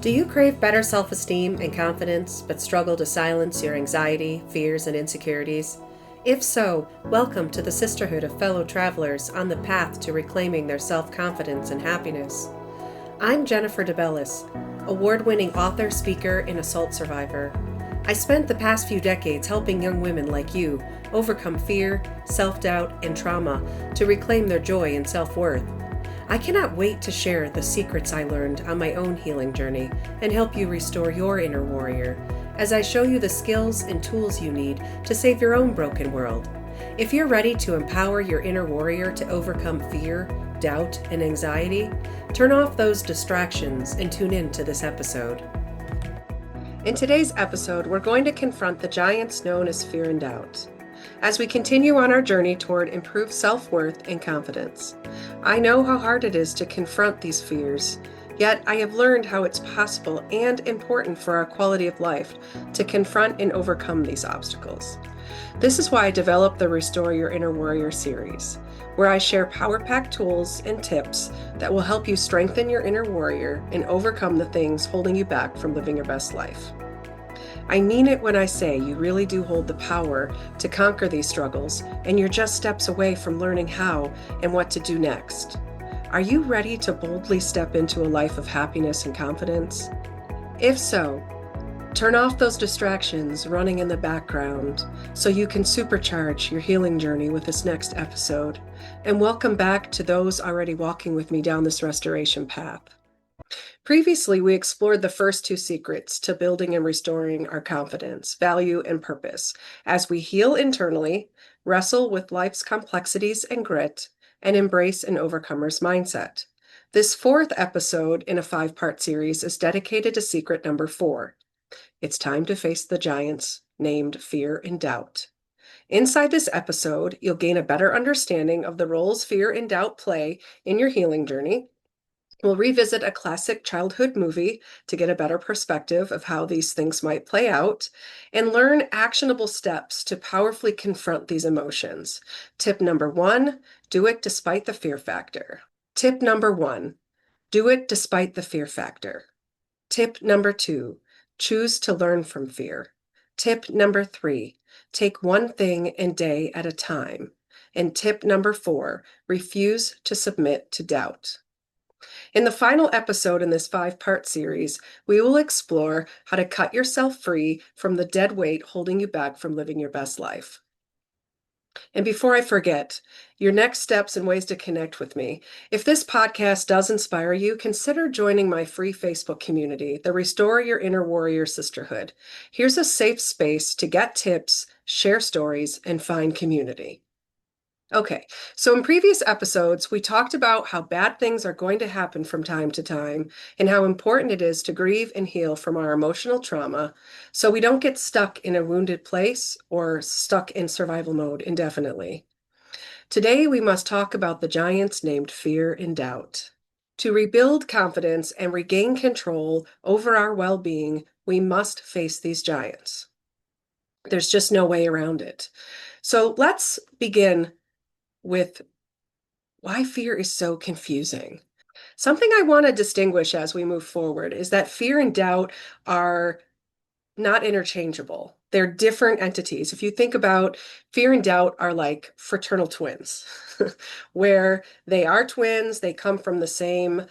Do you crave better self-esteem and confidence, but struggle to silence your anxiety, fears, and insecurities? If so, welcome to the sisterhood of fellow travelers on the path to reclaiming their self-confidence and happiness. I'm Jennifer DeBellis, award-winning author, speaker, and assault survivor. I spent the past few decades helping young women like you overcome fear, self-doubt, and trauma to reclaim their joy and self-worth. I cannot wait to share the secrets I learned on my own healing journey and help you restore your inner warrior as I show you the skills and tools you need to save your own broken world. If you're ready to empower your inner warrior to overcome fear, doubt, and anxiety, turn off those distractions and tune in to this episode. In today's episode, we're going to confront the giants known as fear and doubt, as we continue on our journey toward improved self-worth and confidence. I know how hard it is to confront these fears, yet I have learned how it's possible and important for our quality of life to confront and overcome these obstacles. This is why I developed the Restore Your Inner Warrior series, where I share power-packed tools and tips that will help you strengthen your inner warrior and overcome the things holding you back from living your best life. I mean it when I say you really do hold the power to conquer these struggles, and you're just steps away from learning how and what to do next. Are you ready to boldly step into a life of happiness and confidence? If so, turn off those distractions running in the background so you can supercharge your healing journey with this next episode, and welcome back to those already walking with me down this restoration path. Previously, we explored the first two secrets to building and restoring our confidence, value, and purpose as we heal internally, wrestle with life's complexities and grit, and embrace an overcomer's mindset. This fourth episode in a 5-part series is dedicated to secret number 4. It's time to face the giants named fear and doubt. Inside this episode, you'll gain a better understanding of the roles fear and doubt play in your healing journey. We'll revisit a classic childhood movie to get a better perspective of how these things might play out and learn actionable steps to powerfully confront these emotions. Tip number 1, do it despite the fear factor. Tip number 1, do it despite the fear factor. Tip number 2, choose to learn from fear. Tip number 3, take one thing a day at a time. And tip number 4, refuse to submit to doubt. In the final episode in this 5-part series, we will explore how to cut yourself free from the dead weight holding you back from living your best life. And before I forget, your next steps and ways to connect with me. If this podcast does inspire you, consider joining my free Facebook community, the Restore Your Inner Warrior Sisterhood. Here's a safe space to get tips, share stories, and find community. Okay, so in previous episodes, we talked about how bad things are going to happen from time to time and how important it is to grieve and heal from our emotional trauma so we don't get stuck in a wounded place or stuck in survival mode indefinitely. Today, we must talk about the giants named fear and doubt. To rebuild confidence and regain control over our well-being, we must face these giants. There's just no way around it. So let's begin with why fear is so confusing. Something I want to distinguish as we move forward is that fear and doubt are not interchangeable. They're different entities. If you think about fear and doubt are like fraternal twins, where they are twins, they come from the same,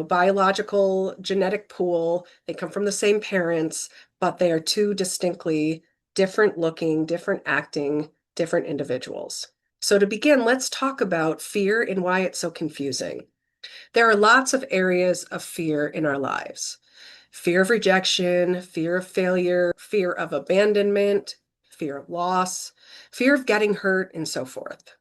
biological genetic pool, they come from the same parents, but they are two distinctly different looking, different acting, different individuals. So to begin, let's talk about fear and why it's so confusing. There are lots of areas of fear in our lives. Fear of rejection, fear of failure, fear of abandonment, fear of loss, fear of getting hurt, and so forth.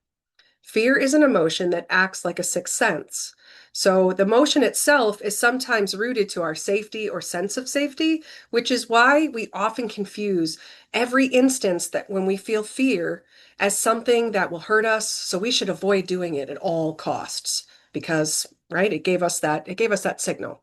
Fear is an emotion that acts like a sixth sense. So the emotion itself is sometimes rooted to our safety or sense of safety, which is why we often confuse every instance that when we feel fear as something that will hurt us, so we should avoid doing it at all costs because, right, it gave us that signal.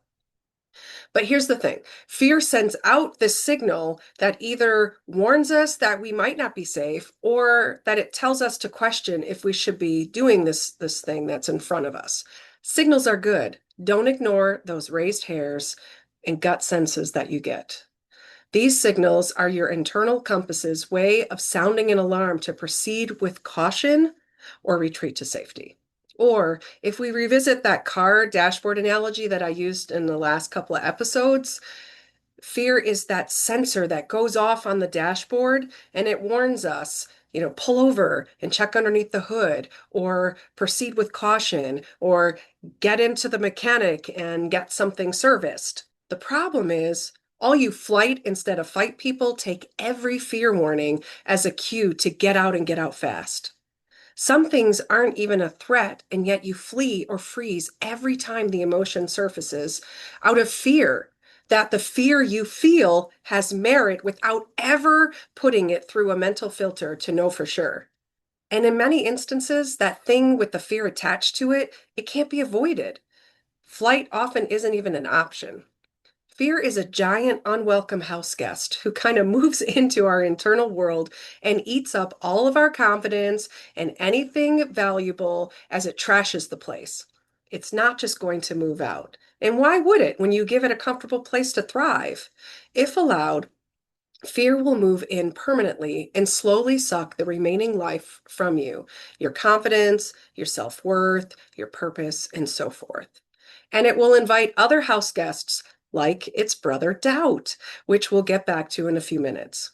But here's the thing. Fear sends out this signal that either warns us that we might not be safe or that it tells us to question if we should be doing this thing that's in front of us. Signals are good. Don't ignore those raised hairs. and gut senses that you get. These signals are your internal compass's way of sounding an alarm to proceed with caution or retreat to safety. Or if we revisit that car dashboard analogy that I used in the last couple of episodes, fear is that sensor that goes off on the dashboard and it warns us, pull over and check underneath the hood, or proceed with caution, or get into the mechanic and get something serviced. The problem is, all you flight instead of fight people take every fear warning as a cue to get out and get out fast. Some things aren't even a threat, and yet you flee or freeze every time the emotion surfaces out of fear that the fear you feel has merit without ever putting it through a mental filter to know for sure. And in many instances, that thing with the fear attached to it, it can't be avoided. Flight often isn't even an option. Fear is a giant, unwelcome house guest who kind of moves into our internal world and eats up all of our confidence and anything valuable as it trashes the place. It's not just going to move out. And why would it when you give it a comfortable place to thrive? If allowed, fear will move in permanently and slowly suck the remaining life from you, your confidence, your self-worth, your purpose, and so forth. And it will invite other house guests like its brother doubt, which we'll get back to in a few minutes.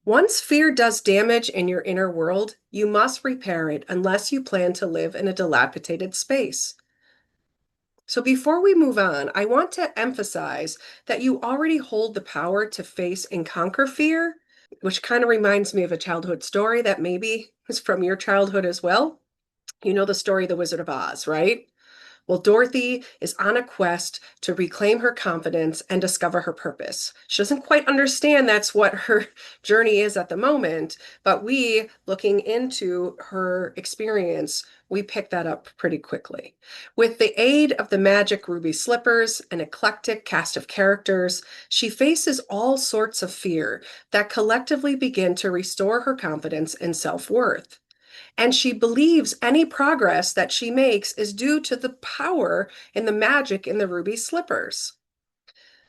Once fear does damage in your inner world, you must repair it unless you plan to live in a dilapidated space. So before we move on, I want to emphasize that you already hold the power to face and conquer fear, which kind of reminds me of a childhood story that maybe is from your childhood as well. You know the story, The Wizard of Oz, right? Well, Dorothy is on a quest to reclaim her confidence and discover her purpose. She doesn't quite understand that's what her journey is at the moment, but we, looking into her experience, we pick that up pretty quickly. With the aid of the magic ruby slippers, an eclectic cast of characters, she faces all sorts of fear that collectively begin to restore her confidence and self-worth. And she believes any progress that she makes is due to the power and the magic in the ruby slippers.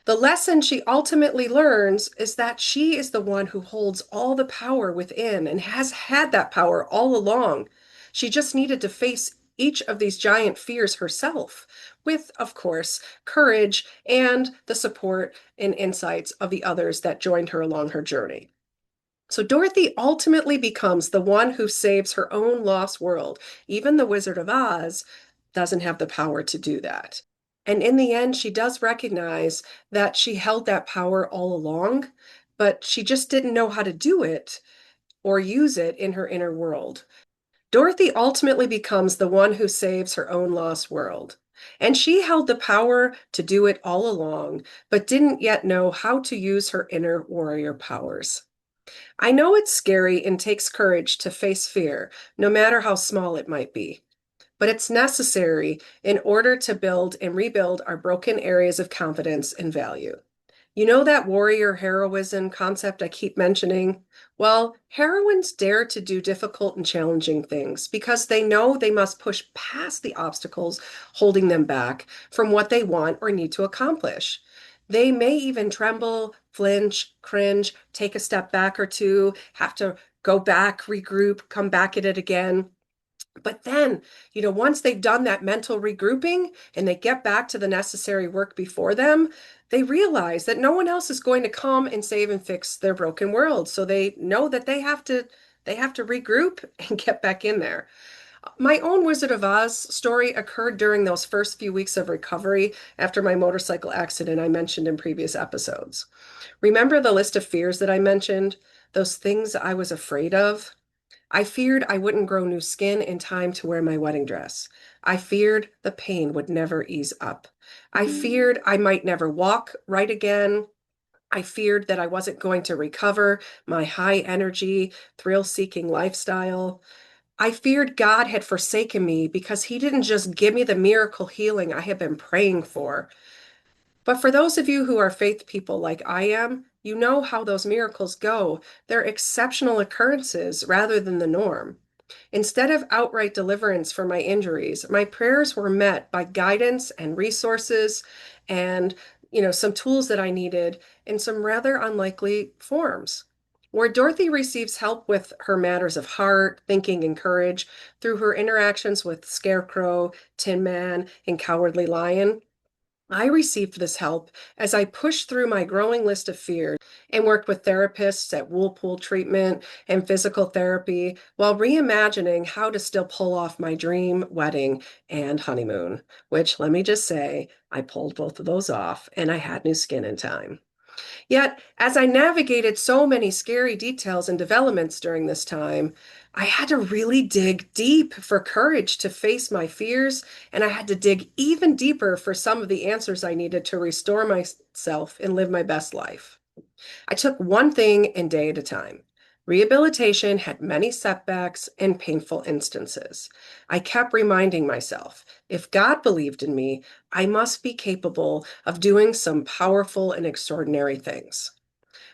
The lesson she ultimately learns is that she is the one who holds all the power within and has had that power all along. She just needed to face each of these giant fears herself, with, of course, courage and the support and insights of the others that joined her along her journey. So Dorothy ultimately becomes the one who saves her own lost world. Even the Wizard of Oz doesn't have the power to do that. And in the end, she does recognize that she held that power all along, but she just didn't know how to do it or use it in her inner world. Dorothy ultimately becomes the one who saves her own lost world. And she held the power to do it all along, but didn't yet know how to use her inner warrior powers. I know it's scary and takes courage to face fear, no matter how small it might be, but it's necessary in order to build and rebuild our broken areas of confidence and value. You know that warrior heroism concept I keep mentioning? Well, heroines dare to do difficult and challenging things because they know they must push past the obstacles holding them back from what they want or need to accomplish. They may even tremble, flinch, cringe, take a step back or two, have to go back, regroup, come back at it again. But then, once they've done that mental regrouping and they get back to the necessary work before them, they realize that no one else is going to come and save and fix their broken world. So they know that they have to regroup and get back in there. My own Wizard of Oz story occurred during those first few weeks of recovery after my motorcycle accident I mentioned in previous episodes. Remember the list of fears that I mentioned? Those things I was afraid of? I feared I wouldn't grow new skin in time to wear my wedding dress. I feared the pain would never ease up. I feared I might never walk right again. I feared that I wasn't going to recover my high energy, thrill seeking lifestyle. I feared God had forsaken me because He didn't just give me the miracle healing I had been praying for. But for those of you who are faith people like I am, you know how those miracles go. They're exceptional occurrences rather than the norm. Instead of outright deliverance for my injuries, my prayers were met by guidance and resources and some tools that I needed in some rather unlikely forms. Where Dorothy receives help with her matters of heart, thinking, and courage through her interactions with Scarecrow, Tin Man, and Cowardly Lion, I received this help as I pushed through my growing list of fears and worked with therapists at Whirlpool treatment and physical therapy while reimagining how to still pull off my dream wedding and honeymoon, which let me just say, I pulled both of those off and I had new skin in time. Yet, as I navigated so many scary details and developments during this time, I had to really dig deep for courage to face my fears, and I had to dig even deeper for some of the answers I needed to restore myself and live my best life. I took one thing a day at a time. Rehabilitation had many setbacks and painful instances. I kept reminding myself, if God believed in me, I must be capable of doing some powerful and extraordinary things.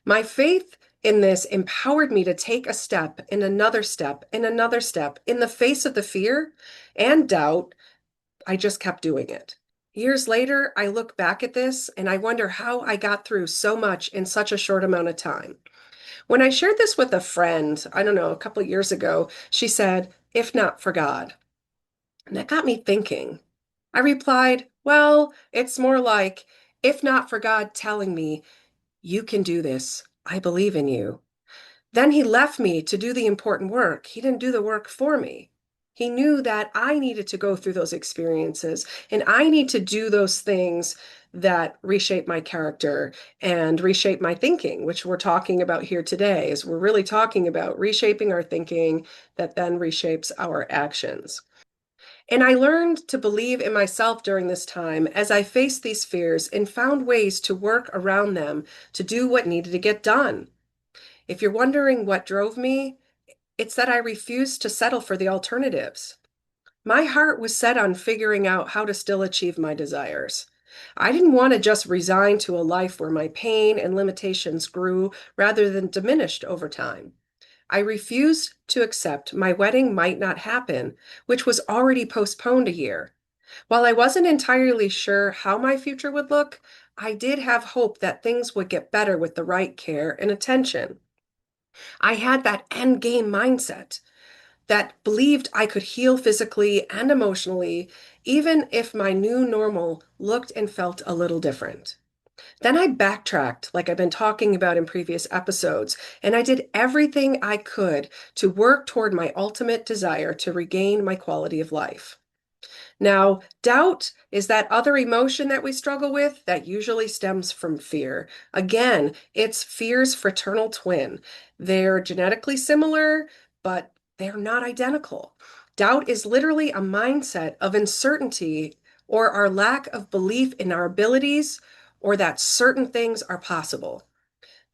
My faith in this empowered me to take a step and another step and another step in the face of the fear and doubt. I just kept doing it. Years later, I look back at this and I wonder how I got through so much in such a short amount of time. When I shared this with a friend, I don't know, a couple of years ago, she said, if not for God. And that got me thinking. I replied, well, it's more like, if not for God telling me, you can do this, I believe in you. Then he left me to do the important work. He didn't do the work for me. He knew that I needed to go through those experiences and I need to do those things that reshape my character and reshape my thinking, which we're talking about here today, is we're really talking about reshaping our thinking that then reshapes our actions. And I learned to believe in myself during this time as I faced these fears and found ways to work around them to do what needed to get done. If you're wondering what drove me, it's that I refused to settle for the alternatives. My heart was set on figuring out how to still achieve my desires. I didn't want to just resign to a life where my pain and limitations grew rather than diminished over time. I refused to accept my wedding might not happen, which was already postponed a year. While I wasn't entirely sure how my future would look, I did have hope that things would get better with the right care and attention. I had that end game mindset that believed I could heal physically and emotionally, even if my new normal looked and felt a little different. Then I backtracked, like I've been talking about in previous episodes, and I did everything I could to work toward my ultimate desire to regain my quality of life. Now, doubt is that other emotion that we struggle with that usually stems from fear. Again, it's fear's fraternal twin. They're genetically similar, but they're not identical. Doubt is literally a mindset of uncertainty or our lack of belief in our abilities or that certain things are possible.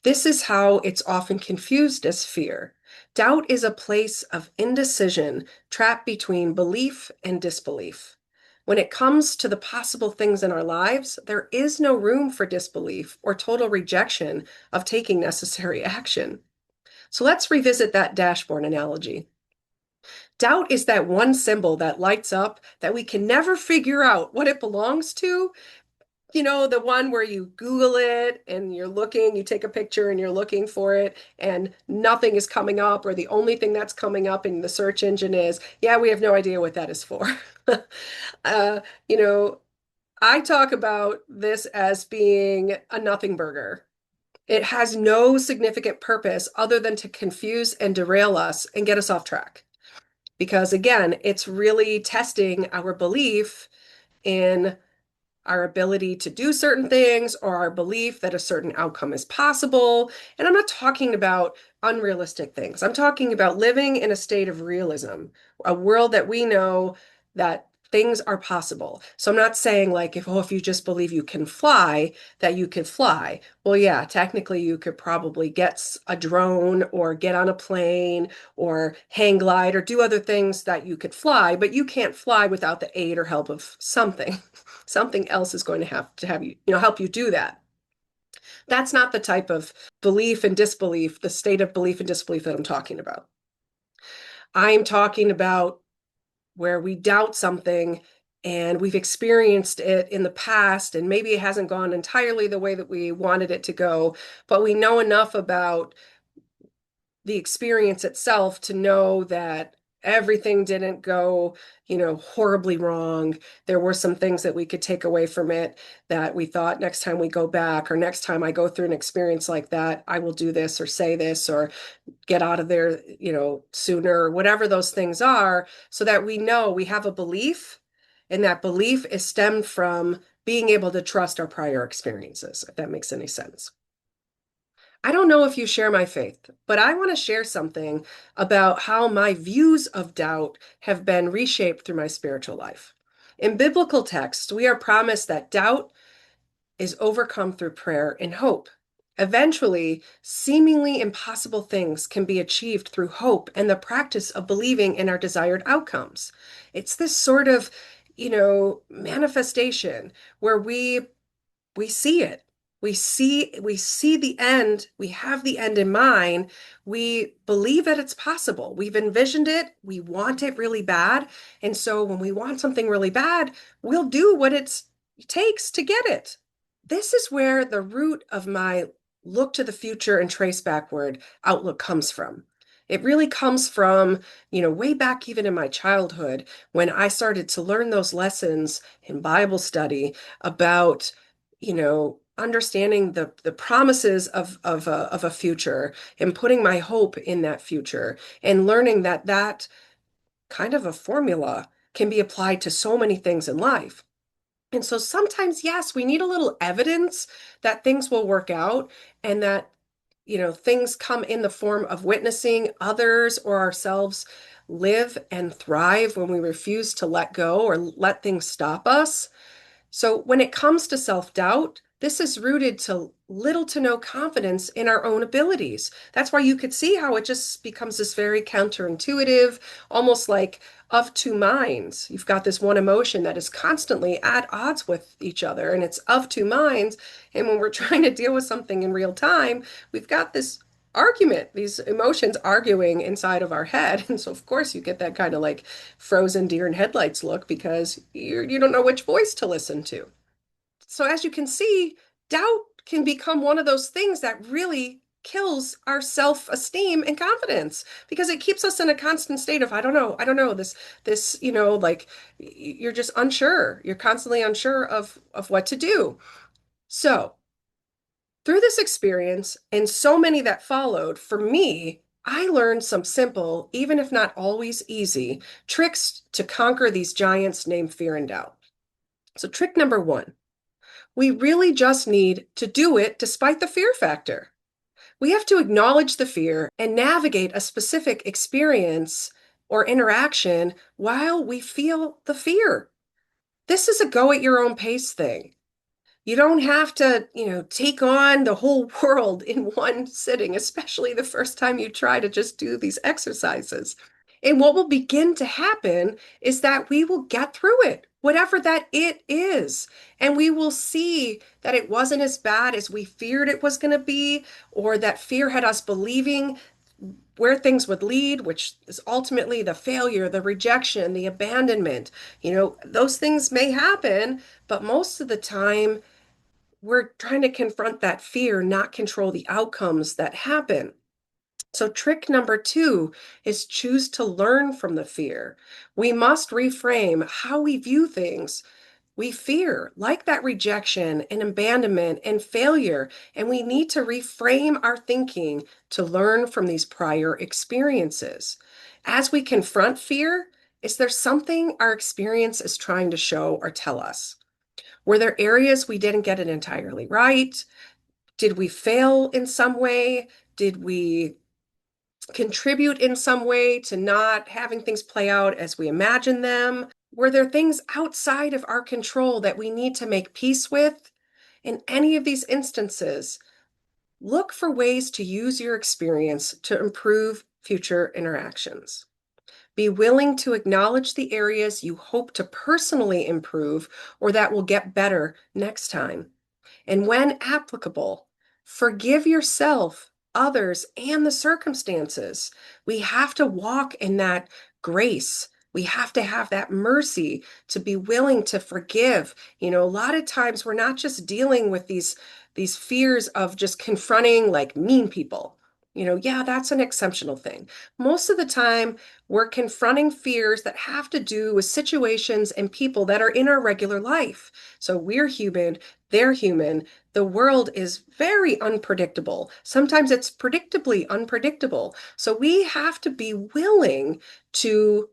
This is how it's often confused as fear. Doubt is a place of indecision trapped between belief and disbelief. When it comes to the possible things in our lives, there is no room for disbelief or total rejection of taking necessary action. So let's revisit that dashboard analogy. Doubt is that one symbol that lights up that we can never figure out what it belongs to. The one where you Google it and you're looking, you take a picture and you're looking for it and nothing is coming up, or the only thing that's coming up in the search engine is, yeah, we have no idea what that is for. uh, you know, I talk about this as being a nothing burger. It has no significant purpose other than to confuse and derail us and get us off track. Because again, it's really testing our belief in our ability to do certain things or our belief that a certain outcome is possible. And I'm not talking about unrealistic things. I'm talking about living in a state of realism, a world that we know that things are possible. So I'm not saying like if you just believe you can fly, that you could fly. Well, yeah, technically you could probably get a drone or get on a plane or hang glide or do other things that you could fly, but you can't fly without the aid or help of something. Something else is going to have you, help you do that. That's not the type of belief and disbelief, the state of belief and disbelief that I'm talking about. I'm talking about where we doubt something and we've experienced it in the past, and maybe it hasn't gone entirely the way that we wanted it to go, but we know enough about the experience itself to know that everything didn't go, horribly wrong. There were some things that we could take away from it that we thought next time we go back or next time I go through an experience like that, I will do this or say this or get out of there, sooner, or whatever those things are, so that we know we have a belief, and that belief is stemmed from being able to trust our prior experiences, if that makes any sense. I don't know if you share my faith, but I want to share something about how my views of doubt have been reshaped through my spiritual life. In biblical texts, we are promised that doubt is overcome through prayer and hope. Eventually, seemingly impossible things can be achieved through hope and the practice of believing in our desired outcomes. It's this sort of, manifestation where we see it. We see the end. We have the end in mind. We believe that it's possible. We've envisioned it. We want it really bad. And so when we want something really bad, we'll do what it takes to get it. This is where the root of my look to the future and trace backward outlook comes from. It really comes from, way back even in my childhood when I started to learn those lessons in Bible study about, understanding the promises of a future and putting my hope in that future and learning that that kind of a formula can be applied to so many things in life. And so sometimes, yes, we need a little evidence that things will work out and that, things come in the form of witnessing others or ourselves live and thrive when we refuse to let go or let things stop us. So when it comes to self-doubt, this is rooted to little to no confidence in our own abilities. That's why you could see how it just becomes this very counterintuitive, almost like of two minds. You've got this one emotion that is constantly at odds with each other, and it's of two minds. And when we're trying to deal with something in real time, we've got this argument, these emotions arguing inside of our head. And so, of course, you get that kind of like frozen deer in headlights look because you don't know which voice to listen to. So, as you can see, doubt can become one of those things that really kills our self-esteem and confidence because it keeps us in a constant state of I don't know this like you're just unsure, you're constantly unsure of what to do. So through this experience and so many that followed, for me, I learned some simple, even if not always easy, tricks to conquer these giants named fear and doubt. So, trick number one, we really just need to do it despite the fear factor. We have to acknowledge the fear and navigate a specific experience or interaction while we feel the fear. This is a go at your own pace thing. You don't have to, take on the whole world in one sitting, especially the first time you try to just do these exercises. And what will begin to happen is that we will get through it, whatever that it is. And we will see that it wasn't as bad as we feared it was going to be, or that fear had us believing where things would lead, which is ultimately the failure, the rejection, the abandonment. Those things may happen, but most of the time, we're trying to confront that fear, not control the outcomes that happen. So, trick number two is choose to learn from the fear. We must reframe how we view things we fear, like that rejection and abandonment and failure. And we need to reframe our thinking to learn from these prior experiences. As we confront fear, is there something our experience is trying to show or tell us? Were there areas we didn't get it entirely right? Did we fail in some way? Did we contribute in some way to not having things play out as we imagined them? Were there things outside of our control that we need to make peace with? In any of these instances, look for ways to use your experience to improve future interactions. Be willing to acknowledge the areas you hope to personally improve or that will get better next time. And when applicable, forgive yourself, others, and the circumstances. We have to walk in that grace We have to have that mercy to be willing to forgive. A lot of times we're not just dealing with these fears of just confronting like mean people. Yeah, that's an exceptional thing. Most of the time, we're confronting fears that have to do with situations and people that are in our regular life. So we're human, they're human. The world is very unpredictable. Sometimes it's predictably unpredictable. So we have to be willing to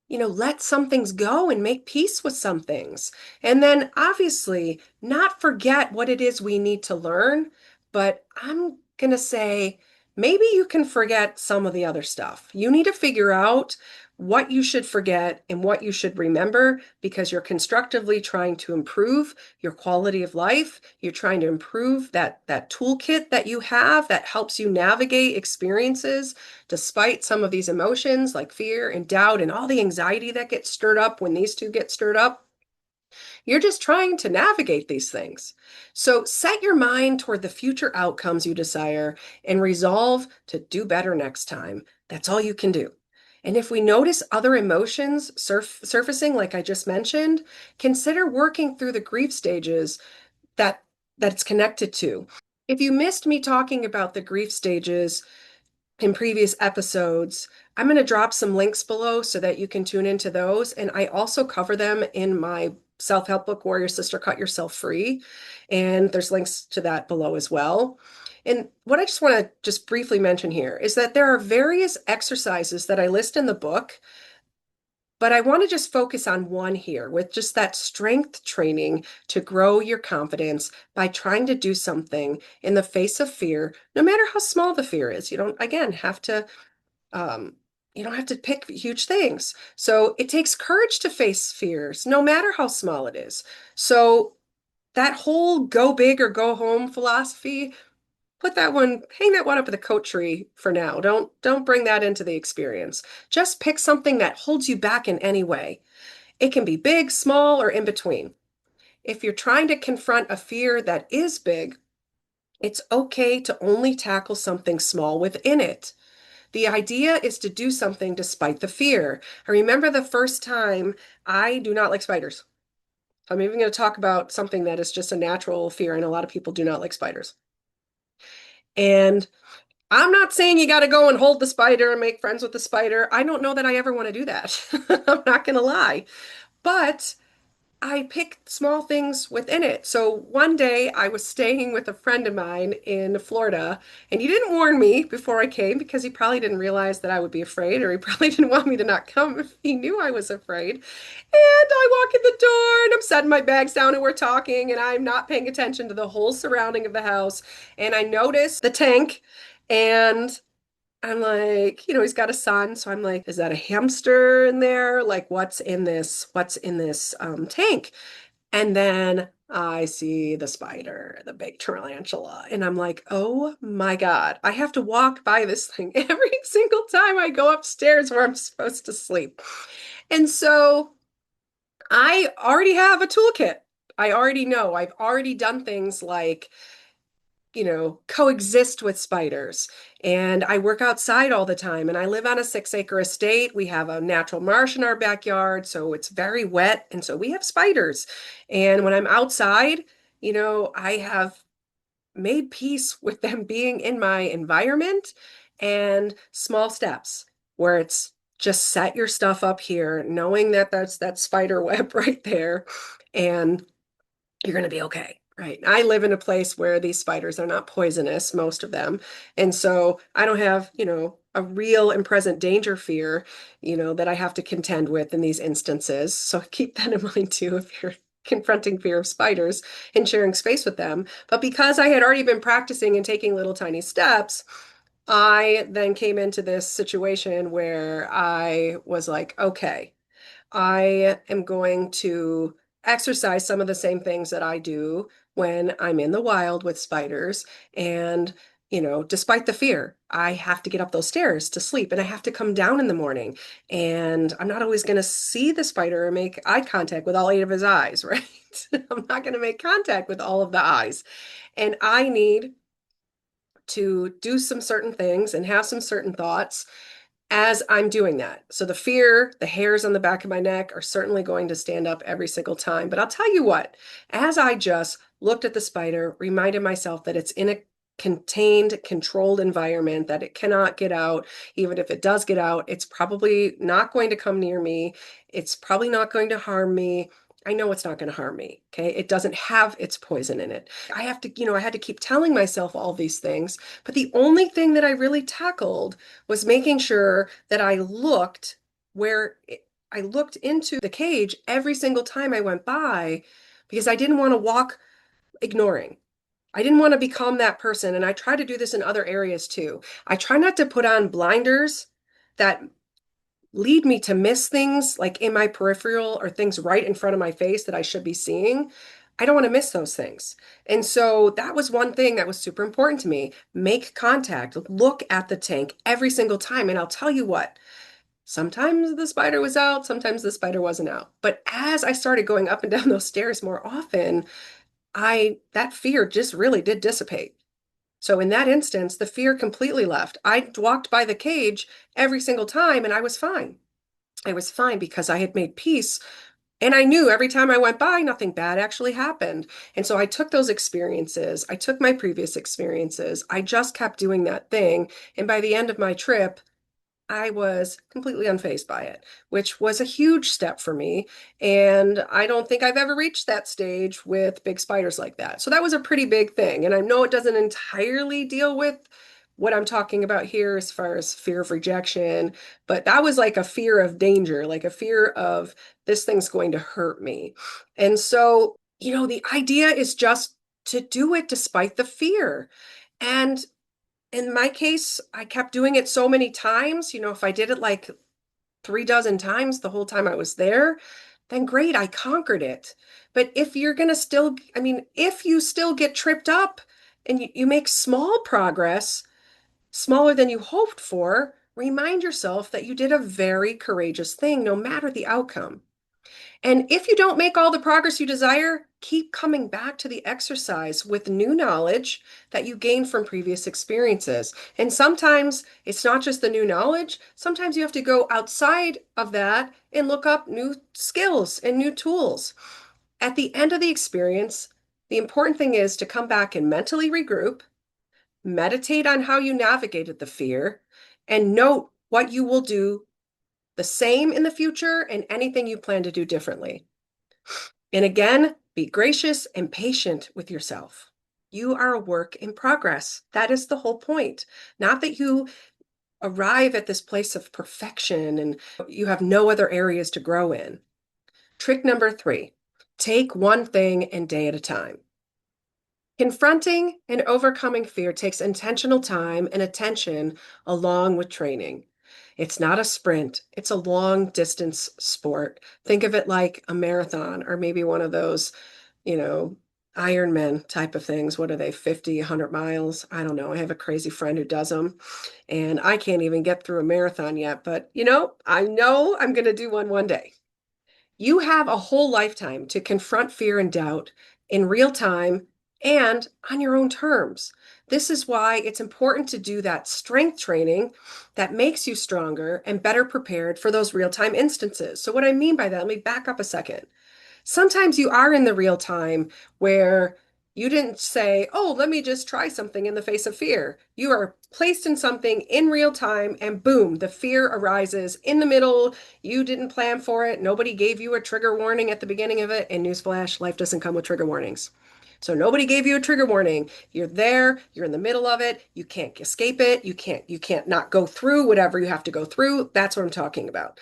let some things go and make peace with some things. And then obviously not forget what it is we need to learn. But I'm going to say maybe you can forget some of the other stuff. You need to figure out what you should forget and what you should remember because you're constructively trying to improve your quality of life. You're trying to improve that toolkit that you have that helps you navigate experiences despite some of these emotions like fear and doubt and all the anxiety that gets stirred up when these two get stirred up. You're just trying to navigate these things. So set your mind toward the future outcomes you desire and resolve to do better next time. That's all you can do. And if we notice other emotions surfacing, like I just mentioned, consider working through the grief stages that that it's connected to. If you missed me talking about the grief stages, in previous episodes. I'm going to drop some links below so that you can tune into those. And I also cover them in my self-help book, Warrior Sister, Cut Yourself Free. And there's links to that below as well. And what I just want to just briefly mention here is that there are various exercises that I list in the book, but I want to just focus on one here with just that strength training to grow your confidence by trying to do something in the face of fear, no matter how small the fear is. You don't, again, have to um, you don't have to pick huge things. So it takes courage to face fears, no matter how small it is. So that whole go big or go home philosophy, hang that one up in the coat tree for now. Don't bring that into the experience. Just pick something that holds you back in any way. It can be big, small, or in between. If you're trying to confront a fear that is big, it's okay to only tackle something small within it. The idea is to do something despite the fear. I remember the first time I do not like spiders. I'm even going to talk about something that is just a natural fear, and a lot of people do not like spiders. And I'm not saying you got to go and hold the spider and make friends with the spider. I don't know that I ever want to do that. I'm not going to lie. But I picked small things within it. So one day I was staying with a friend of mine in Florida, and he didn't warn me before I came because he probably didn't realize that I would be afraid, or he probably didn't want me to not come if he knew I was afraid. And I walk in the door and I'm setting my bags down and we're talking, and I'm not paying attention to the whole surrounding of the house. And I notice the tank, and I'm like, he's got a son, so I'm like, is that a hamster in there? Like, what's in this? What's in this tank? And then I see the spider, the big tarantula, and I'm like, oh my God, I have to walk by this thing every single time I go upstairs where I'm supposed to sleep. And so I already have a toolkit. I already know. I've already done things like coexist with spiders. And I work outside all the time, and I live on a 6-acre estate. We have a natural marsh in our backyard, so it's very wet. And so we have spiders. And when I'm outside, I have made peace with them being in my environment, and small steps where it's just set your stuff up here, knowing that that's that spider web right there. And you're going to be okay. Right. I live in a place where these spiders are not poisonous, most of them. And so I don't have, a real and present danger fear, that I have to contend with in these instances. So keep that in mind too if you're confronting fear of spiders and sharing space with them. But because I had already been practicing and taking little tiny steps, I then came into this situation where I was like, okay, I am going to exercise some of the same things that I do when I'm in the wild with spiders. And, despite the fear, I have to get up those stairs to sleep, and I have to come down in the morning. And I'm not always going to see the spider or make eye contact with all 8 of his eyes, right? I'm not going to make contact with all of the eyes. And I need to do some certain things and have some certain thoughts as I'm doing that. So the fear, the hairs on the back of my neck are certainly going to stand up every single time. But I'll tell you what, as I just looked at the spider, reminded myself that it's in a contained, controlled environment, that it cannot get out. Even if it does get out, it's probably not going to come near me. It's probably not going to harm me. I know it's not going to harm me. Okay. It doesn't have its poison in it. I had to keep telling myself all these things. But the only thing that I really tackled was making sure that I looked into the cage every single time I went by because I didn't want to walk ignoring. I didn't want to become that person. And I try to do this in other areas too. I try not to put on blinders that lead me to miss things like in my peripheral or things right in front of my face that I should be seeing. I don't want to miss those things. And so that was one thing that was super important to me. Make contact, look at the tank every single time. And I'll tell you what, sometimes the spider was out, sometimes the spider wasn't out. But as I started going up and down those stairs more often, that fear just really did dissipate. So in that instance, the fear completely left. I walked by the cage every single time and I was fine. I was fine because I had made peace and I knew every time I went by, nothing bad actually happened. And so I took those experiences, I took my previous experiences, I just kept doing that thing. And by the end of my trip, I was completely unfazed by it, which was a huge step for me. And I don't think I've ever reached that stage with big spiders like that. So that was a pretty big thing. And I know it doesn't entirely deal with what I'm talking about here as far as fear of rejection, but that was like a fear of danger, like a fear of this thing's going to hurt me. And so, the idea is just to do it despite the fear. And in my case, I kept doing it so many times. If I did it like 3 dozen times the whole time I was there, then great, I conquered it. But if you're going to still, I mean, if you still get tripped up and you make small progress, smaller than you hoped for, remind yourself that you did a very courageous thing, no matter the outcome. And if you don't make all the progress you desire, keep coming back to the exercise with new knowledge that you gained from previous experiences. And sometimes it's not just the new knowledge, sometimes you have to go outside of that and look up new skills and new tools. At the end of the experience, the important thing is to come back and mentally regroup, meditate on how you navigated the fear, and note what you will do the same in the future and anything you plan to do differently. And again, be gracious and patient with yourself. You are a work in progress. That is the whole point. Not that you arrive at this place of perfection and you have no other areas to grow in. Trick number 3, take one thing and day at a time. Confronting and overcoming fear takes intentional time and attention along with training. It's not a sprint, it's a long distance sport. Think of it like a marathon or maybe one of those, you know, Ironman type of things. What are they, 50, 100 miles? I don't know. I have a crazy friend who does them, and I can't even get through a marathon yet, but I know I'm going to do one day. You have a whole lifetime to confront fear and doubt in real time and on your own terms. This is why it's important to do that strength training that makes you stronger and better prepared for those real time instances. So, what I mean by that, let me back up a second. Sometimes you are in the real time where you didn't say, oh, let me just try something in the face of fear. You are placed in something in real time, and boom, the fear arises in the middle. You didn't plan for it. Nobody gave you a trigger warning at the beginning of it. And newsflash, life doesn't come with trigger warnings. So nobody gave you a trigger warning. You're there, you're in the middle of it. You can't escape it. You can't not go through whatever you have to go through. That's what I'm talking about.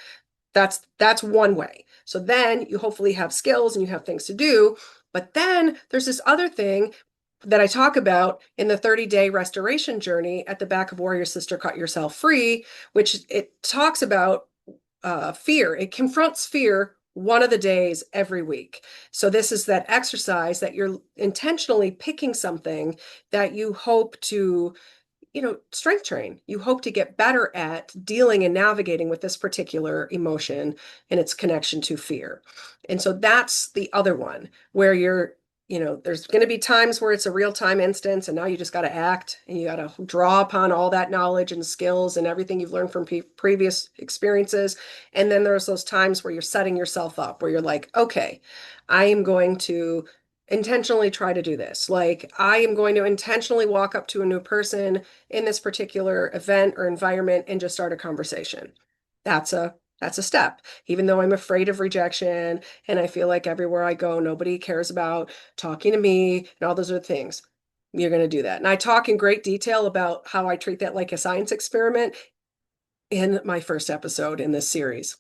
That's one way. So then you hopefully have skills and you have things to do. But then there's this other thing that I talk about in the 30-day restoration journey at the back of Warrior Sister Cut Yourself Free, which it talks about fear. It confronts fear one of the days every week. So this is that exercise that you're intentionally picking something that you hope to strength train. You hope to get better at dealing and navigating with this particular emotion and its connection to fear. And so that's the other one where you're there's going to be times where it's a real-time instance, and now you just got to act and you got to draw upon all that knowledge and skills and everything you've learned from previous experiences. And then there's those times where you're setting yourself up, where you're like, okay, I am going to intentionally try to do this. Like, I am going to intentionally walk up to a new person in this particular event or environment and just start a conversation. That's a step. Even though I'm afraid of rejection and I feel like everywhere I go, nobody cares about talking to me and all those other things, you're going to do that. And I talk in great detail about how I treat that like a science experiment in my first episode in this series.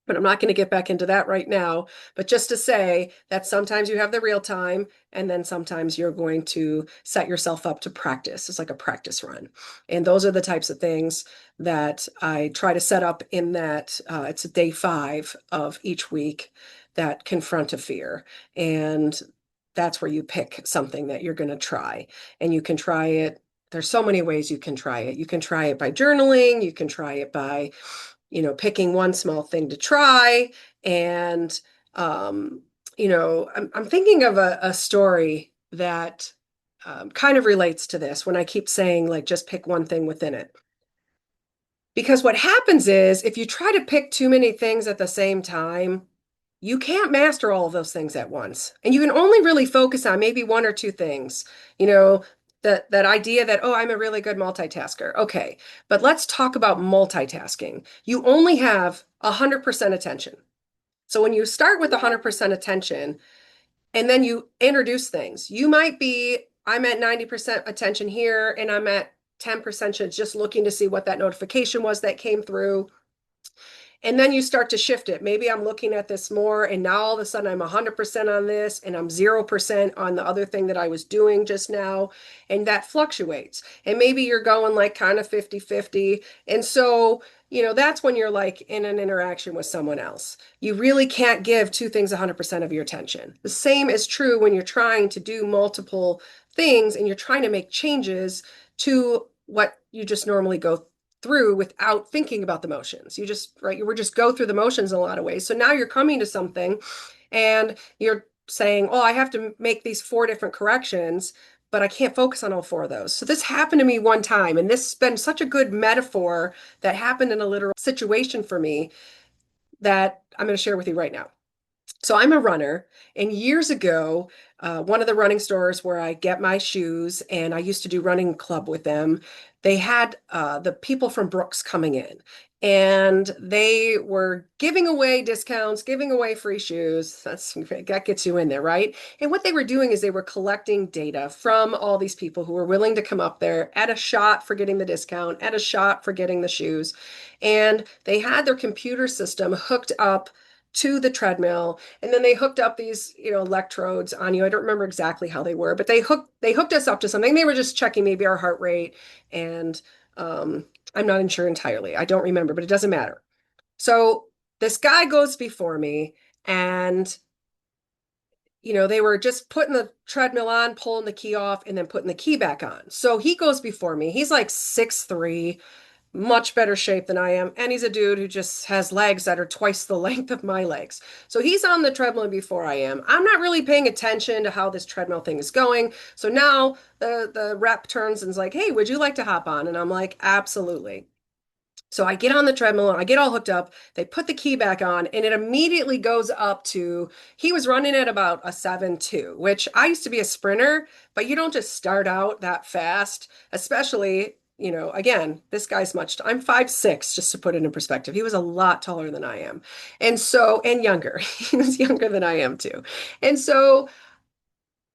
But I'm not going to get back into that right now. But just to say that sometimes you have the real time, and then sometimes you're going to set yourself up to practice. It's like a practice run. And those are the types of things that I try to set up in that it's day 5 of each week, that confront a fear. And that's where you pick something that you're going to try. And you can try it. There's so many ways you can try it. You can try it by journaling. You can try it by picking one small thing to try. And, I'm thinking of a story that kind of relates to this when I keep saying, like, just pick one thing within it. Because what happens is if you try to pick too many things at the same time, you can't master all of those things at once. And you can only really focus on maybe one or two things. You know, that idea that, oh, I'm a really good multitasker. Okay, but let's talk about multitasking. You only have 100% attention. So when you start with 100% attention and then you introduce things, I'm at 90% attention here and I'm at 10% just looking to see what that notification was that came through. And then you start to shift it. Maybe I'm looking at this more, and now all of a sudden I'm 100% on this, and I'm 0% on the other thing that I was doing just now. And that fluctuates. And maybe you're going like kind of 50-50. And so, that's when you're like in an interaction with someone else. You really can't give two things 100% of your attention. The same is true when you're trying to do multiple things and you're trying to make changes to what you just normally go through without thinking about the motions. You just, right, you would just go through the motions in a lot of ways. So now you're coming to something and you're saying, oh, I have to make these 4 different corrections, but I can't focus on all 4 of those. So this happened to me one time, and this has been such a good metaphor that happened in a literal situation for me that I'm going to share with you right now. So I'm a runner, and years ago, one of the running stores where I get my shoes, and I used to do running club with them, they had the people from Brooks coming in, and they were giving away discounts, giving away free shoes. That gets you in there, right? And what they were doing is they were collecting data from all these people who were willing to come up there at a shot for getting the discount, at a shot for getting the shoes. And they had their computer system hooked up to the treadmill, and then they hooked up these electrodes on you. I don't remember exactly how they were, but they hooked us up to something. They were just checking maybe our heart rate, and I'm not sure entirely. I don't remember, but it doesn't matter. So this guy goes before me, and they were just putting the treadmill on, pulling the key off, and then putting the key back on. So he goes before me. He's like 6'3", much better shape than I am. And he's a dude who just has legs that are twice the length of my legs. So he's on the treadmill before I am. I'm not really paying attention to how this treadmill thing is going. So now the rep turns and is like, hey, would you like to hop on? And I'm like, absolutely. So I get on the treadmill and I get all hooked up. They put the key back on and it immediately goes up to, he was running at about a 7.2, which I used to be a sprinter, but you don't just start out that fast, especially, again, this guy's I'm 5'6", just to put it in perspective. He was a lot taller than I am. And younger. He was younger than I am too. And so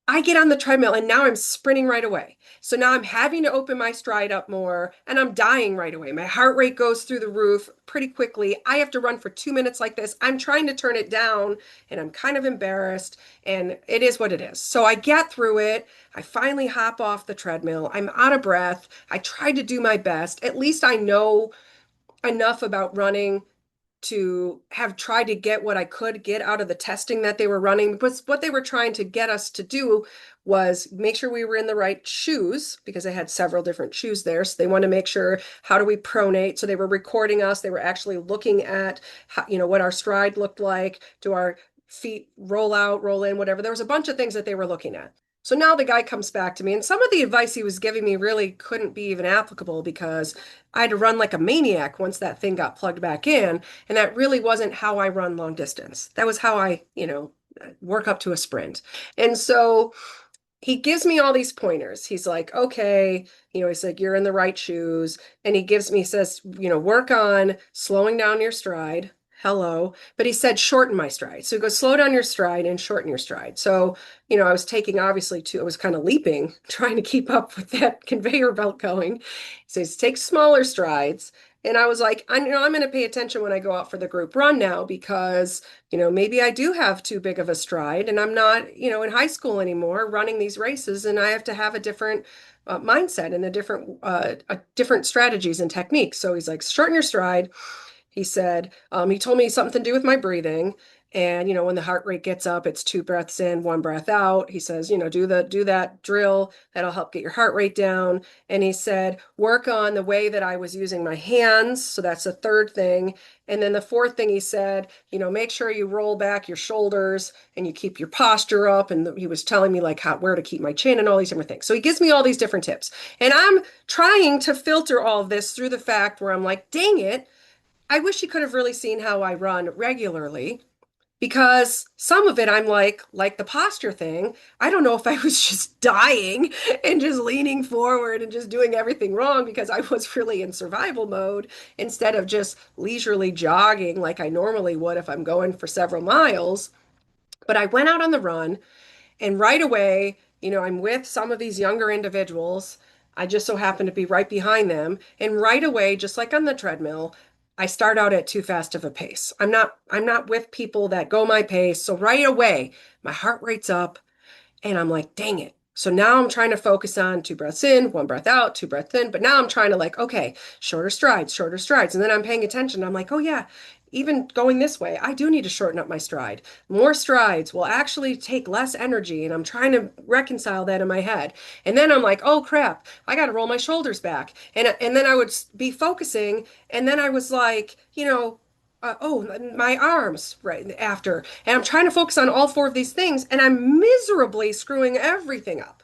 I get on the treadmill and now I'm sprinting right away. So now I'm having to open my stride up more and I'm dying right away. My heart rate goes through the roof pretty quickly. I have to run for 2 minutes like this. I'm trying to turn it down and I'm kind of embarrassed, and it is what it is. So I get through it. I finally hop off the treadmill. I'm out of breath. I tried to do my best. At least I know enough about running to have tried to get what I could get out of the testing that they were running, because what they were trying to get us to do was make sure we were in the right shoes, because they had several different shoes there. So they wanted to make sure, how do we pronate? So they were recording us. They were actually looking at how, what our stride looked like. Do our feet roll out, roll in, whatever. There was a bunch of things that they were looking at. So now the guy comes back to me, and some of the advice he was giving me really couldn't be even applicable because I had to run like a maniac once that thing got plugged back in. And that really wasn't how I run long distance. That was how I, work up to a sprint. And so he gives me all these pointers. He's like, okay, he's like, you're in the right shoes. And he says, work on slowing down your stride. Hello. But he said, shorten my stride. So he goes, slow down your stride and shorten your stride. So, I was taking obviously I was kind of leaping, trying to keep up with that conveyor belt going. He says, take smaller strides. And I was like, I'm going to pay attention when I go out for the group run now because maybe I do have too big of a stride and I'm not, in high school anymore running these races and I have to have a different mindset and a different strategies and techniques. So he's like, shorten your stride. He said, he told me something to do with my breathing. And, when the heart rate gets up, it's 2 breaths in, 1 breath out. He says, do that drill. That'll help get your heart rate down. And he said, work on the way that I was using my hands. So that's the third thing. And then the fourth thing he said, make sure you roll back your shoulders and you keep your posture up. And he was telling me like where to keep my chin and all these different things. So he gives me all these different tips. And I'm trying to filter all of this through the fact where I'm like, dang it, I wish you could have really seen how I run regularly because some of it I'm like the posture thing. I don't know if I was just dying and just leaning forward and just doing everything wrong because I was really in survival mode instead of just leisurely jogging like I normally would if I'm going for several miles. But I went out on the run and right away, I'm with some of these younger individuals. I just so happen to be right behind them. And right away, just like on the treadmill, I start out at too fast of a pace. I'm not with people that go my pace. So right away, my heart rate's up and I'm like, dang it. So now I'm trying to focus on 2 breaths in, 1 breath out, 2 breaths in. But now I'm trying to like, okay, shorter strides, shorter strides. And then I'm paying attention. I'm like, oh yeah, even going this way, I do need to shorten up my stride. More strides will actually take less energy. And I'm trying to reconcile that in my head. And then I'm like, oh crap, I got to roll my shoulders back. And then I would be focusing. And then I was like, oh, my arms right after. And I'm trying to focus on all four of these things, and I'm miserably screwing everything up.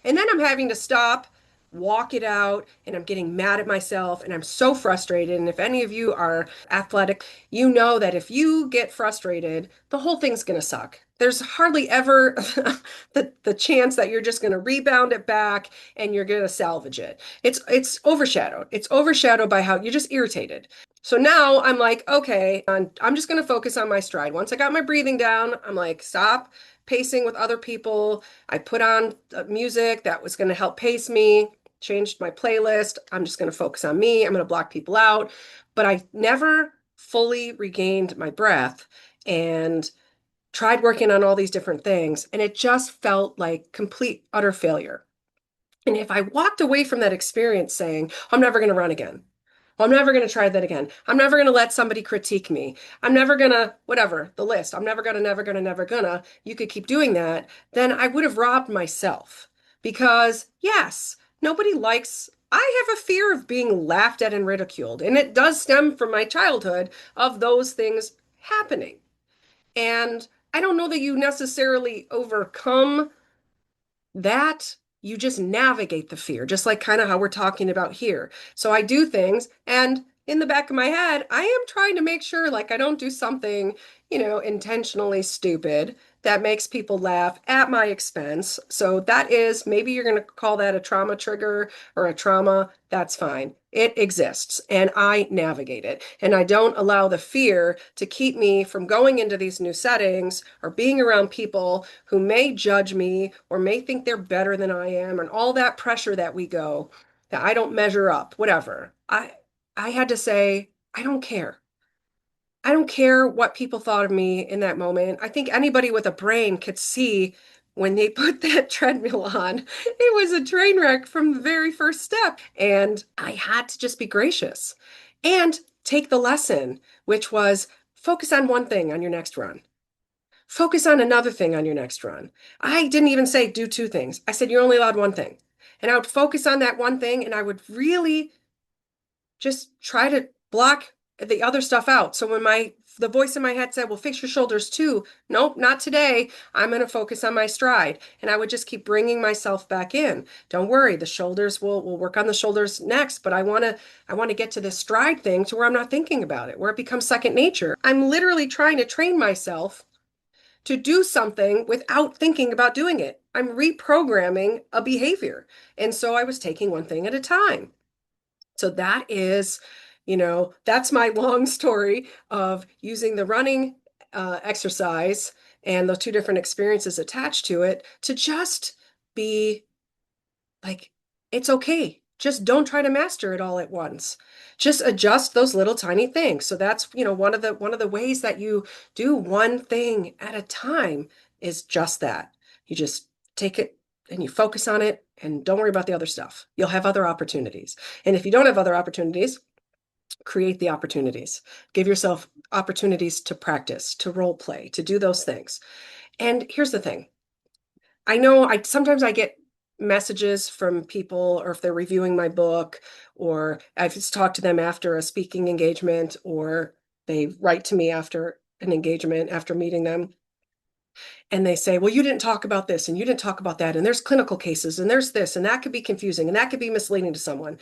And then I'm having to stop, walk it out, and I'm getting mad at myself, and I'm so frustrated. And if any of you are athletic, you know that if you get frustrated, the whole thing's going to suck. There's hardly ever the chance that you're just going to rebound it back and you're going to salvage it. It's overshadowed. It's overshadowed by how you're just irritated. So now I'm like, okay, I'm just going to focus on my stride. Once I got my breathing down, I'm like, stop pacing with other people. I put on music that was going to help pace me, changed my playlist. I'm just going to focus on me. I'm going to block people out. But I never fully regained my breath and tried working on all these different things. And it just felt like complete, utter failure. And if I walked away from that experience saying, I'm never going to run again. Well, I'm never going to try that again. I'm never going to let somebody critique me. I'm never going to, whatever, the list. I'm never going to, never going to, never gonna. You could keep doing that. Then I would have robbed myself. Because, yes, nobody likes, I have a fear of being laughed at and ridiculed. And it does stem from my childhood of those things happening. And I don't know that you necessarily overcome that, you just navigate the fear, just like kind of how we're talking about here. So I do things, and in the back of my head, I am trying to make sure like I don't do something, intentionally stupid that makes people laugh at my expense. So that is, maybe you're going to call that a trauma trigger or a trauma. That's fine. It exists and I navigate it. And I don't allow the fear to keep me from going into these new settings or being around people who may judge me or may think they're better than I am, and all that pressure that we go, that I don't measure up, whatever. I had to say, I don't care. I don't care what people thought of me in that moment. I think anybody with a brain could see when they put that treadmill on, it was a train wreck from the very first step. And I had to just be gracious and take the lesson, which was focus on one thing on your next run. Focus on another thing on your next run. I didn't even say do two things. I said you're only allowed one thing. And I would focus on that one thing and I would really just try to block the other stuff out. So when my the voice in my head said, well, fix your shoulders too. Nope, not today. I'm going to focus on my stride. And I would just keep bringing myself back in. Don't worry, the shoulders we'll work on the shoulders next, but I want to get to this stride thing to where I'm not thinking about it, where it becomes second nature. I'm literally trying to train myself to do something without thinking about doing it. I'm reprogramming a behavior. And so I was taking one thing at a time. So that is, that's my long story of using the running exercise and the two different experiences attached to it to just be like, it's okay. Just don't try to master it all at once. Just adjust those little tiny things. So that's, one of the ways that you do one thing at a time is just that. You just take it and you focus on it and don't worry about the other stuff. You'll have other opportunities. And if you don't have other opportunities, create the opportunities. Give yourself opportunities to practice, to role play, to do those things. And here's the thing. I know I sometimes I get messages from people, or if they're reviewing my book, or I've just talked to them after a speaking engagement, or they write to me after an engagement, after meeting them, and they say, well, you didn't talk about this and you didn't talk about that. And there's clinical cases and there's this, and that could be confusing and that could be misleading to someone.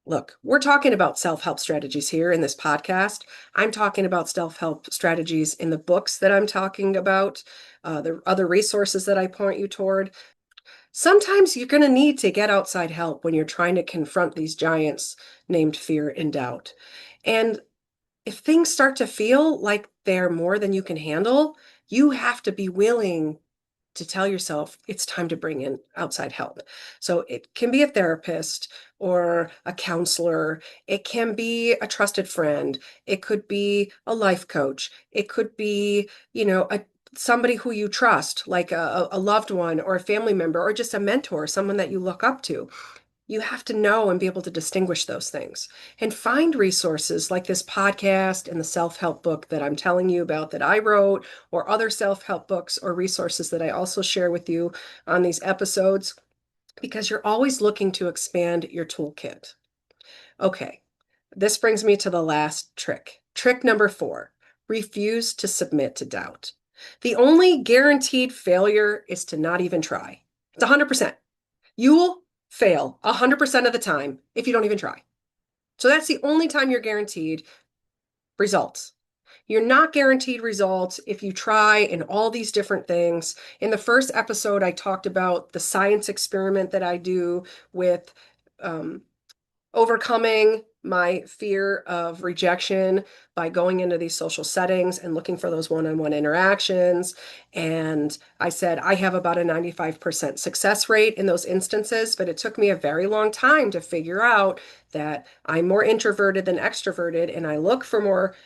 Look, we're talking about self-help strategies here in this podcast. I'm talking about self-help strategies in the books that I'm talking about, the other resources that I point you toward. Sometimes you're going to need to get outside help when you're trying to confront these giants named fear and doubt. And if things start to feel like they're more than you can handle, you have to be willing to tell yourself it's time to bring in outside help. So it can be a therapist or a counselor. It can be a trusted friend. It could be a life coach. It could be, somebody who you trust, like a loved one or a family member or just a mentor, someone that you look up to. You have to know and be able to distinguish those things and find resources like this podcast and the self-help book that I'm telling you about that I wrote, or other self-help books or resources that I also share with you on these episodes, because you're always looking to expand your toolkit. Okay, this brings me to the last trick. Trick number 4, refuse to submit to doubt. The only guaranteed failure is to not even try. It's 100%. You will fail 100% of the time if you don't even try. So that's the only time you're guaranteed results. You're not guaranteed results if you try in all these different things. In the first episode, I talked about the science experiment that I do with overcoming my fear of rejection by going into these social settings and looking for those one-on-one interactions. And I said I have about a 95% success rate in those instances, but it took me a very long time to figure out that I'm more introverted than extroverted, and I look for more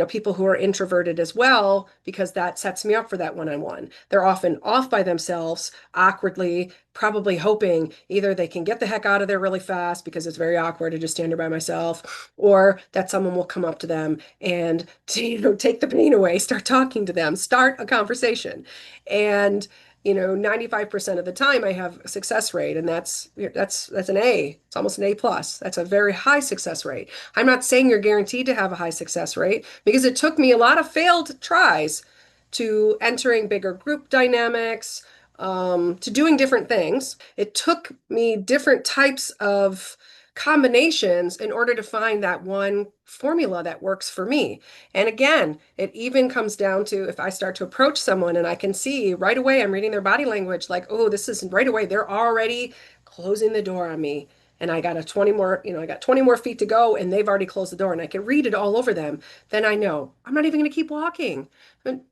people who are introverted as well, because that sets me up for that one-on-one. They're often off by themselves, awkwardly, probably hoping either they can get the heck out of there really fast because it's very awkward to just stand here by myself, or that someone will come up to them and take the pain away, start talking to them, start a conversation. And 95% of the time I have a success rate, and that's an A. It's almost an A plus. That's a very high success rate. I'm not saying you're guaranteed to have a high success rate, because it took me a lot of failed tries to entering bigger group dynamics, to doing different things. It took me different types of combinations in order to find that one formula that works for me. And again, it even comes down to if I start to approach someone and I can see right away, I'm reading their body language, like, oh, this isn't right away. They're already closing the door on me. And I got 20 more, I got 20 more feet to go and they've already closed the door and I can read it all over them. Then I know I'm not even going to keep walking.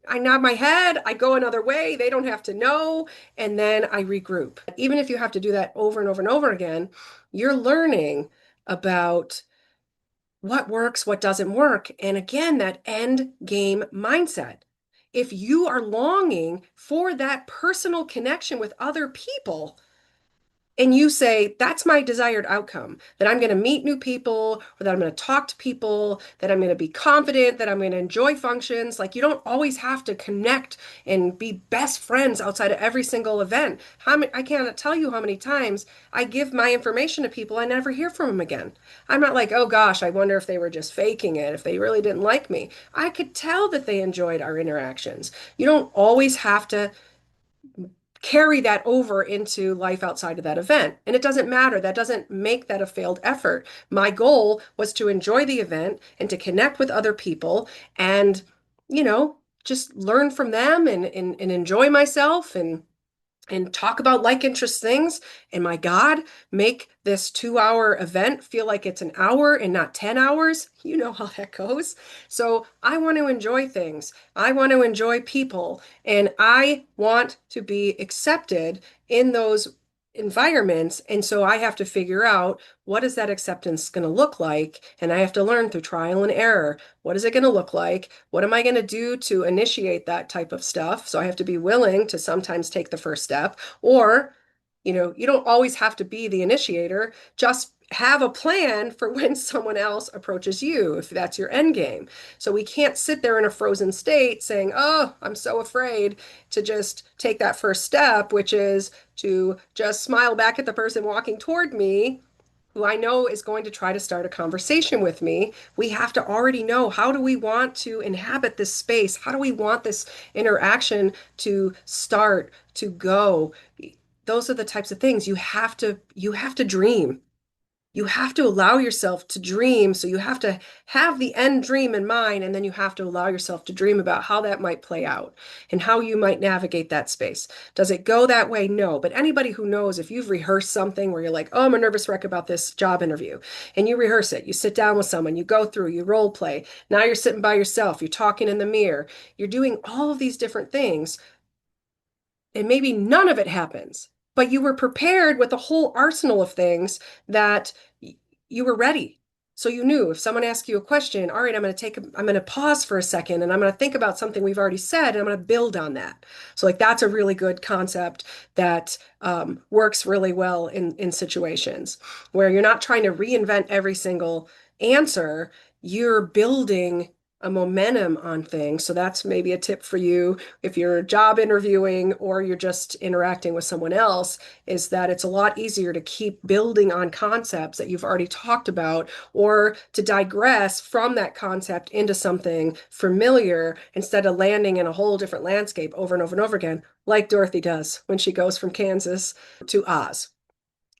I nod my head, I go another way. They don't have to know. And then I regroup. Even if you have to do that over and over and over again, you're learning about what works, what doesn't work. And again, that end game mindset. If you are longing for that personal connection with other people, and you say, that's my desired outcome, that I'm going to meet new people, or that I'm going to talk to people, that I'm going to be confident, that I'm going to enjoy functions. Like, you don't always have to connect and be best friends outside of every single event. I cannot tell you how many times I give my information to people, I never hear from them again. I'm not like, oh gosh, I wonder if they were just faking it, if they really didn't like me. I could tell that they enjoyed our interactions. You don't always have to carry that over into life outside of that event. And it doesn't matter. That doesn't make that a failed effort. My goal was to enjoy the event and to connect with other people and, you know, just learn from them and enjoy myself and talk about like interest things. And my God, make this 2 hour event feel like it's an hour and not 10 hours. You know how that goes. So I want to enjoy things. I want to enjoy people. And I want to be accepted in those environments. And so I have to figure out what is that acceptance going to look like? And I have to learn through trial and error. What is it going to look like? What am I going to do to initiate that type of stuff? So I have to be willing to sometimes take the first step, or, you don't always have to be the initiator. Just have a plan for when someone else approaches you, if that's your end game. So we can't sit there in a frozen state saying, oh, I'm so afraid to just take that first step, which is to just smile back at the person walking toward me who I know is going to try to start a conversation with me. We have to already know, how do we want to inhabit this space? How do we want this interaction to start, to go? Those are the types of things you have to dream. You have to allow yourself to dream. So you have to have the end dream in mind, and then you have to allow yourself to dream about how that might play out and how you might navigate that space. Does it go that way? No. But anybody who knows, if you've rehearsed something where you're like, oh, I'm a nervous wreck about this job interview, and you rehearse it, you sit down with someone, you go through, you role play. Now you're sitting by yourself, you're talking in the mirror, you're doing all of these different things, and maybe none of it happens, but you were prepared with a whole arsenal of things that you were ready. So you knew if someone asks you a question, all right, I'm going to pause for a second and I'm going to think about something we've already said and I'm going to build on that. So like that's a really good concept that works really well in situations where you're not trying to reinvent every single answer. You're building a momentum on things. So that's maybe a tip for you if you're job interviewing or you're just interacting with someone else, is that it's a lot easier to keep building on concepts that you've already talked about, or to digress from that concept into something familiar instead of landing in a whole different landscape over and over and over again, like Dorothy does when she goes from Kansas to Oz.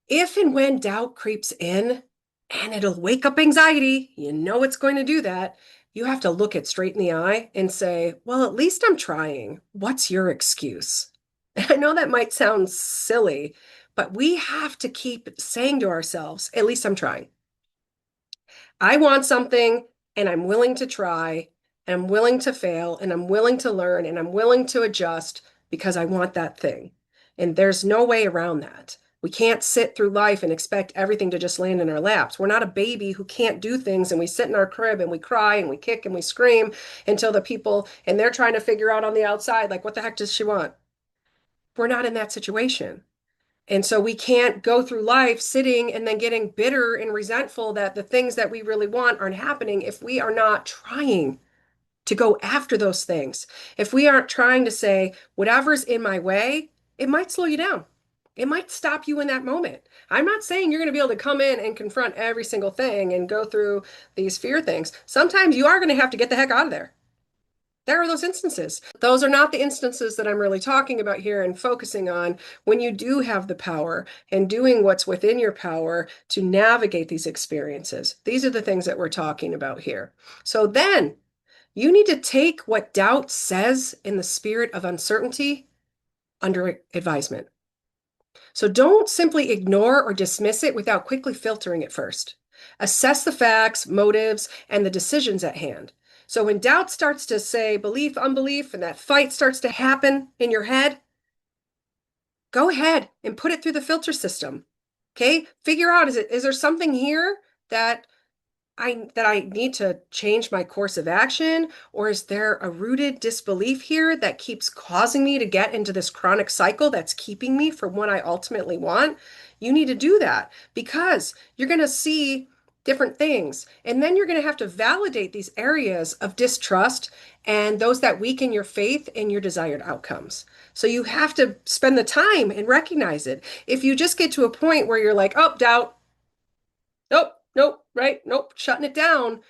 If and when doubt creeps in, and it'll wake up anxiety, you know it's going to do that. You have to look it straight in the eye and say, well, at least I'm trying. What's your excuse? I know that might sound silly, but we have to keep saying to ourselves, at least I'm trying. I want something and I'm willing to try and I'm willing to fail and I'm willing to learn and I'm willing to adjust because I want that thing. And there's no way around that. We can't sit through life and expect everything to just land in our laps. We're not a baby who can't do things and we sit in our crib and we cry and we kick and we scream until the people and they're trying to figure out on the outside, like, what the heck does she want? We're not in that situation. And so we can't go through life sitting and then getting bitter and resentful that the things that we really want aren't happening if we are not trying to go after those things. If we aren't trying to say, whatever's in my way, it might slow you down. It might stop you in that moment. I'm not saying you're going to be able to come in and confront every single thing and go through these fear things. Sometimes you are going to have to get the heck out of there. There are those instances. Those are not the instances that I'm really talking about here and focusing on when you do have the power and doing what's within your power to navigate these experiences. These are the things that we're talking about here. So then you need to take what doubt says in the spirit of uncertainty under advisement. So don't simply ignore or dismiss it without quickly filtering it first. Assess the facts, motives, and the decisions at hand. So when doubt starts to say belief, unbelief, and that fight starts to happen in your head, go ahead and put it through the filter system. Okay? Figure out, is there something here that I need to change my course of action? Or is there a rooted disbelief here that keeps causing me to get into this chronic cycle that's keeping me from what I ultimately want? You need to do that because you're going to see different things. And then you're going to have to validate these areas of distrust and those that weaken your faith in your desired outcomes. So you have to spend the time and recognize it. If you just get to a point where you're like, oh, doubt, nope, nope, right, nope, shutting it down,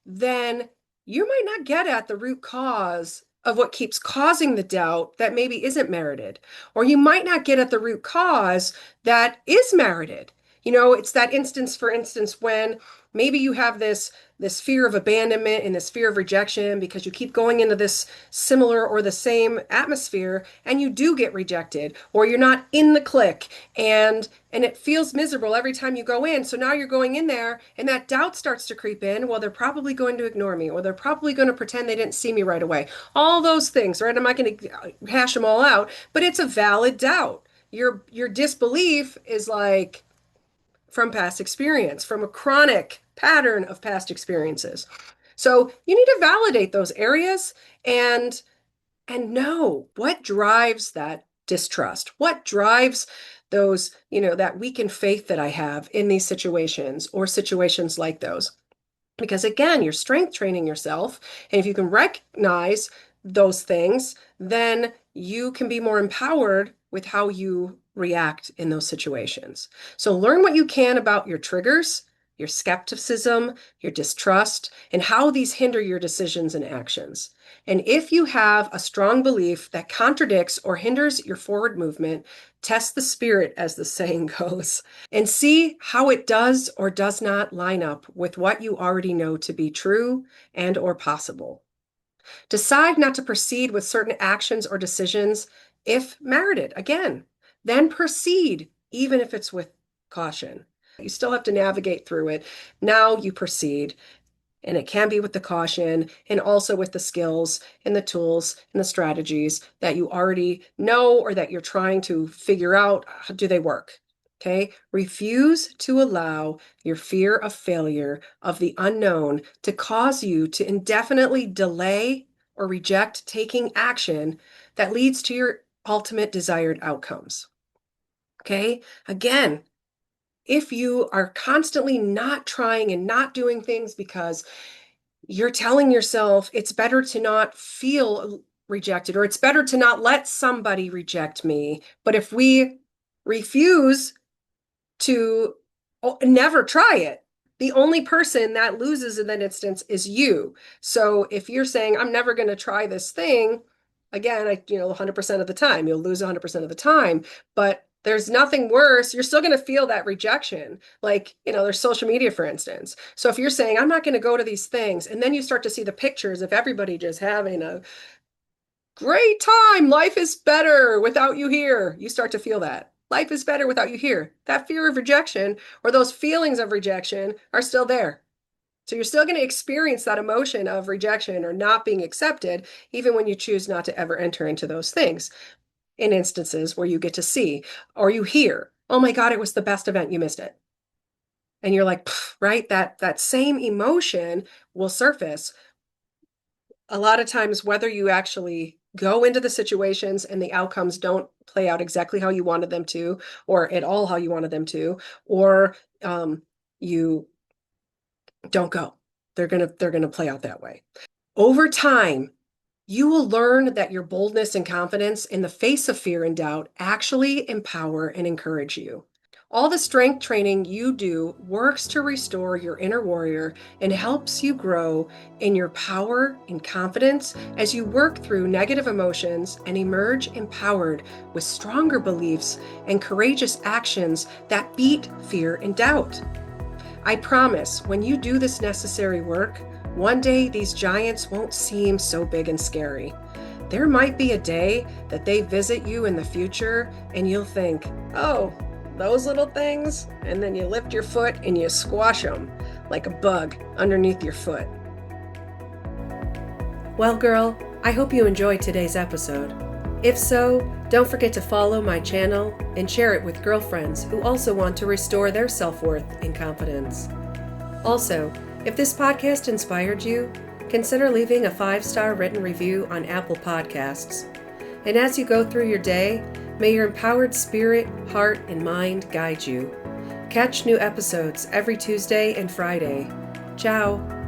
then you might not get at the root cause of what keeps causing the doubt that maybe isn't merited. Or you might not get at the root cause that is merited. It's that instance, for instance, when maybe you have this fear of abandonment and this fear of rejection because you keep going into this similar or the same atmosphere and you do get rejected, or you're not in the clique and it feels miserable every time you go in. So now you're going in there and that doubt starts to creep in. Well, they're probably going to ignore me, or they're probably going to pretend they didn't see me right away. All those things, right? I'm not going to hash them all out, but it's a valid doubt. Your disbelief is like from past experience, from a chronic pattern of past experiences. So you need to validate those areas and know what drives that distrust, what drives those, that weakened faith that I have in these situations or situations like those. Because again, you're strength training yourself. And if you can recognize those things, then you can be more empowered with how you react in those situations. So learn what you can about your triggers, your skepticism, your distrust, and how these hinder your decisions and actions. And if you have a strong belief that contradicts or hinders your forward movement, test the spirit, as the saying goes, and see how it does or does not line up with what you already know to be true and or possible. Decide not to proceed with certain actions or decisions if merited. Again, then proceed, even if it's with caution. You still have to navigate through it. Now you proceed. And it can be with the caution and also with the skills and the tools and the strategies that you already know or that you're trying to figure out, do they work? Okay. Refuse to allow your fear of failure, of the unknown, to cause you to indefinitely delay or reject taking action that leads to your ultimate desired outcomes. Okay. Again, if you are constantly not trying and not doing things because you're telling yourself it's better to not feel rejected, or it's better to not let somebody reject me. But if we refuse to never try it, the only person that loses in that instance is you. So if you're saying, I'm never going to try this thing, again, 100% of the time, you'll lose 100% of the time, but there's nothing worse. You're still going to feel that rejection. Like, there's social media, for instance. So if you're saying, I'm not going to go to these things, and then you start to see the pictures of everybody just having a great time. Life is better without you here. You start to feel that. Life is better without you here. That fear of rejection or those feelings of rejection are still there. So you're still going to experience that emotion of rejection or not being accepted, even when you choose not to ever enter into those things. In instances where you get to see or you hear, oh my God, it was the best event, you missed it. And you're like, right? That same emotion will surface a lot of times, whether you actually go into the situations and the outcomes don't play out exactly how you wanted them to, or at all how you wanted them to, or you don't go. They're gonna play out that way. Over time, you will learn that your boldness and confidence in the face of fear and doubt actually empower and encourage you. All the strength training you do works to restore your inner warrior and helps you grow in your power and confidence as you work through negative emotions and emerge empowered with stronger beliefs and courageous actions that beat fear and doubt. I promise, when you do this necessary work, one day these giants won't seem so big and scary. There might be a day that they visit you in the future and you'll think, oh, those little things, and then you lift your foot and you squash them like a bug underneath your foot. Well, girl, I hope you enjoyed today's episode. If so, don't forget to follow my channel and share it with girlfriends who also want to restore their self-worth and confidence. Also, If this podcast inspired you, consider leaving a 5-star written review on Apple Podcasts. And as you go through your day, may your empowered spirit, heart, and mind guide you. Catch new episodes every Tuesday and Friday. Ciao.